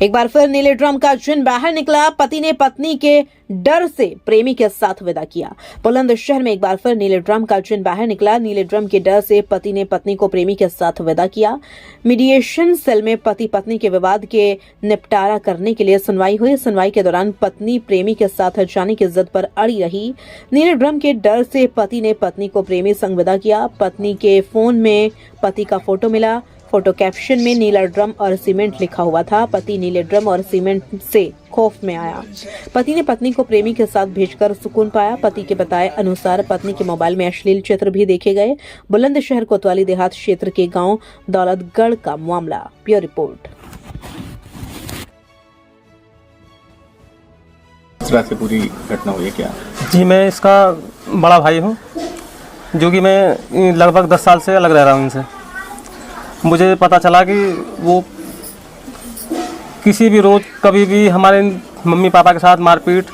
एक बार फिर नीले ड्रम का जिन बाहर निकला, पति ने पत्नी के डर से प्रेमी के साथ विदा किया। बुलंदशहर में एक बार फिर नीले ड्रम का जिन बाहर निकला। नीले ड्रम के डर से पति ने पत्नी को प्रेमी के साथ विदा किया। मीडिएशन सेल में पति पत्नी के विवाद के निपटारा करने के लिए सुनवाई हुई। सुनवाई के दौरान पत्नी प्रेमी के साथ जाने की जिद पर अड़ी रही। नीले ड्रम के डर से पति ने पत्नी को प्रेमी संग विदा किया। पत्नी के फोन में पति का फोटो मिला। फोटो कैप्शन में नीला ड्रम और सीमेंट लिखा हुआ था। पति नीले ड्रम और सीमेंट से खौफ में आया। पति ने पत्नी को प्रेमी के साथ भेजकर सुकून पाया। पति के बताए अनुसार पत्नी के मोबाइल में अश्लील चित्र भी देखे गए। बुलंदशहर कोतवाली देहात क्षेत्र के गांव दौलतगढ़ का मामला। Bureau report. इस रात की पूरी घटना हुई है क्या? जी, मैं इसका बड़ा भाई हूँ, जो कि मैं लगभग 10 साल से अलग रह रहा हूँ इनसे। मुझे पता चला कि वो किसी भी रोज़ कभी भी हमारे मम्मी पापा के साथ मारपीट,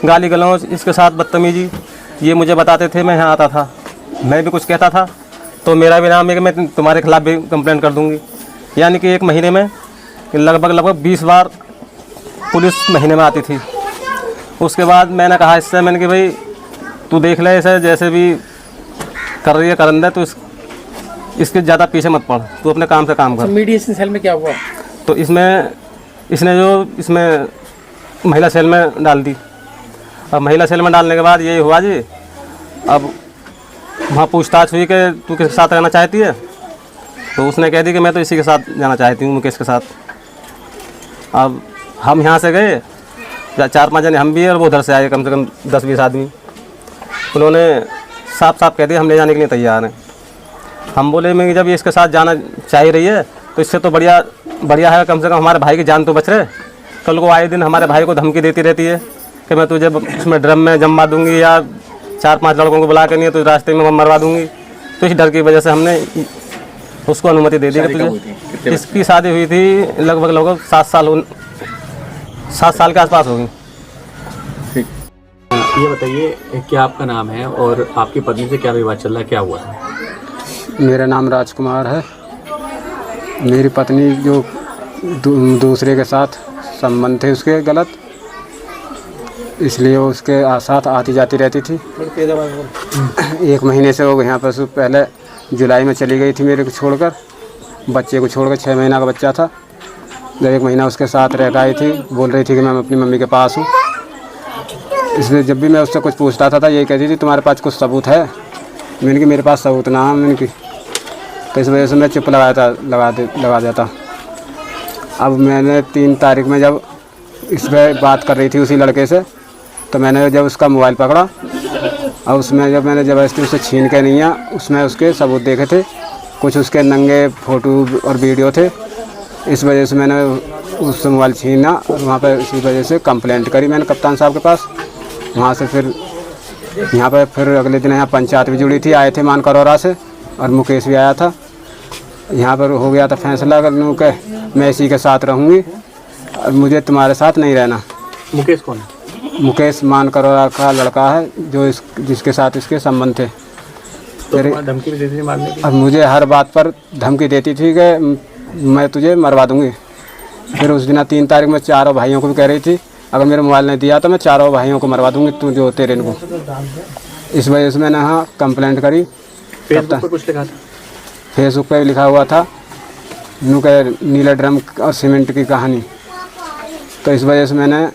गाली गलौज, इसके साथ बदतमीजी, ये मुझे बताते थे। मैं यहाँ आता था, मैं भी कुछ कहता था तो मेरा भी नाम है कि मैं तुम्हारे खिलाफ़ भी कंप्लेंट कर दूँगी। यानी कि एक महीने में लगभग 20 बार पुलिस महीने में आती थी। उसके बाद मैंने कहा इससे, मैंने कि भाई तू देख ले, ऐसे जैसे भी कर रही है करन दे, तो इसके ज़्यादा पीछे मत पड़, तू अपने काम से काम कर। मीडिएशन सेल में क्या हुआ? तो इसमें महिला सेल में डाल दी। अब महिला सेल में डालने के बाद यही हुआ जी, अब वहाँ पूछताछ हुई कि तू किसके साथ रहना चाहती है, तो उसने कह दी कि मैं तो इसी के साथ जाना चाहती हूँ, मुकेश के साथ। अब हम यहाँ से गए, 4-5 जने हम भी और वो उधर से आए, कम से कम 10-20 आदमी। उन्होंने साफ साफ कह दिया हम ले जाने के लिए तैयार हैं। हम बोले मैं जब ये इसके साथ जाना चाह रही है तो इससे तो बढ़िया है, कम से कम हमारे भाई की जान तो बच रहे। कल को आए दिन हमारे भाई को धमकी देती रहती है कि मैं तुझे उसमें ड्रम में जमा दूंगी या 4-5 लड़कों को बुला के नहीं तो रास्ते में मरवा दूंगी। तो इस डर की वजह से हमने उसको अनुमति दे दी कि तुझे। इसकी शादी हुई थी लगभग 7 साल के आसपास होगी। ये बताइए क्या आपका नाम है और आपकी पत्नी से क्या विवाद चल रहा है, क्या हुआ है? मेरा नाम राजकुमार है। मेरी पत्नी जो दूसरे के साथ संबंध थे उसके गलत, इसलिए वो उसके साथ आती जाती रहती थी। 1 महीने से वो यहाँ पर पहले जुलाई में चली गई थी मेरे को छोड़कर, बच्चे को छोड़कर। 6 महीना का बच्चा था। जब 1 महीना उसके साथ रह आई थी, बोल रही थी कि मैं अपनी मम्मी के पास हूँ। इसलिए जब भी मैं उससे कुछ पूछता था यही कहती थी तुम्हारे पास कुछ सबूत है? मैंने कि मेरे पास सबूत ना है। मैंने कि तो इस वजह से मैं चुप लगा देता। अब मैंने 3 तारीख में जब इस पर बात कर रही थी उसी लड़के से, तो मैंने जब उसका मोबाइल पकड़ा और उसमें जब मैंने ज़बरदस्ती उससे छीन के नहीं आया, उसमें उसके सबूत देखे थे, कुछ उसके नंगे फ़ोटो और वीडियो थे। इस वजह से मैंने उससे मोबाइल छीना और वहाँ पर इसी वजह से कंप्लेंट करी मैंने कप्तान साहब के पास। वहाँ से फिर यहाँ पर फिर अगले दिन यहाँ पंचायत भी जुड़ी थी, आए थे मानकरौरा से और मुकेश भी आया था। यहाँ पर हो गया था फैसला कि मैं इसी के साथ रहूँगी और मुझे तुम्हारे साथ नहीं रहना। मुकेश कौन है? मुकेश मानकरौरा का लड़का है जो जिसके साथ इसके संबंध थे। तो धमकी भी देती थी मारने की? और मुझे हर बात पर धमकी देती थी कि मैं तुझे मरवा दूँगी। फिर उस दिन 3 तारीख में 4 भाइयों को भी कह रही थी अगर मेरा मोबाइल नहीं दिया तो मैं 4 भाइयों को मरवा दूँगी, तू जो तेरे को। इस वजह से मैंने हाँ कंप्लेंट करी। फेसबुक पर कुछ लिखा था? फेसबुक पे लिखा हुआ था नीला ड्रम और सीमेंट की कहानी। तो इस वजह से मैंने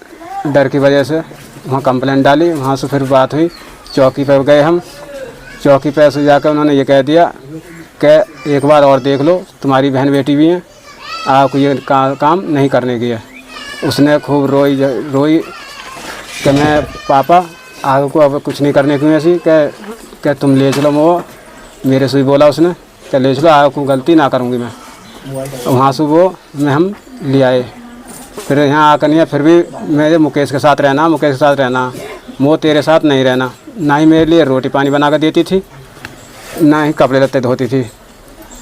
डर की वजह से वहाँ कंप्लेंट डाली। वहाँ से फिर बात हुई, चौकी पर गए हम। चौकी पर से जाकर उन्होंने ये कह दिया कि एक बार और देख लो, तुम्हारी बहन बेटी भी हैं, आपको ये काम नहीं करने की है। उसने खूब रोई कि मैं पापा आगे को अब कुछ नहीं करने की ऐसी कि तुम ले चलो। वो मेरे से ही बोला उसने कि ले चलो, आगे को गलती ना करूँगी मैं। वहाँ से वो हम ले आए। फिर यहाँ आकर नहीं, फिर भी मेरे मुकेश के साथ रहना, वो तेरे साथ नहीं रहना। ना ही मेरे लिए रोटी पानी बना कर देती थी, ना ही कपड़े लत्ते धोती थी।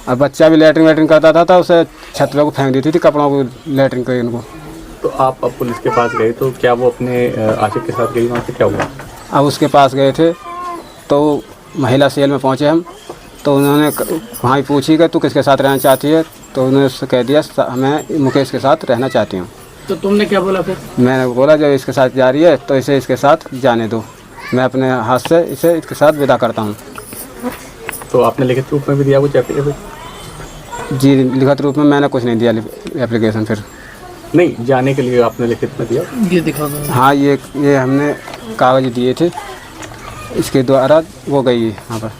और बच्चा भी लेटरिन करता था उसे छत पे को फेंक देती थी कपड़ों को, लेटरिन कर उनको। तो आप अब पुलिस के पास गए तो क्या वो अपने आशिक के साथ गई? वहाँ से क्या हुआ? अब उसके पास गए थे तो महिला सेल में पहुँचे हम, तो उन्होंने वहाँ पूछी कि तू किसके साथ रहना चाहती है, तो उन्होंने उससे कह दिया मैं मुकेश के साथ रहना चाहती हूँ। तो तुमने क्या बोला फिर? मैंने बोला जब इसके साथ जा रही है तो इसे इसके साथ जाने दो, मैं अपने हाथ से इसे इसके साथ विदा करता हूँ। तो आपने लिखित रूप में भी दिया कुछ एप्लीकेशन? जी लिखित रूप में मैंने कुछ नहीं दिया एप्लीकेशन। फिर नहीं, जाने के लिए आपने लिखित में दिया? ये दिखा दो। हाँ ये हमने कागज दिए थे, इसके द्वारा वो गई है यहाँ पर।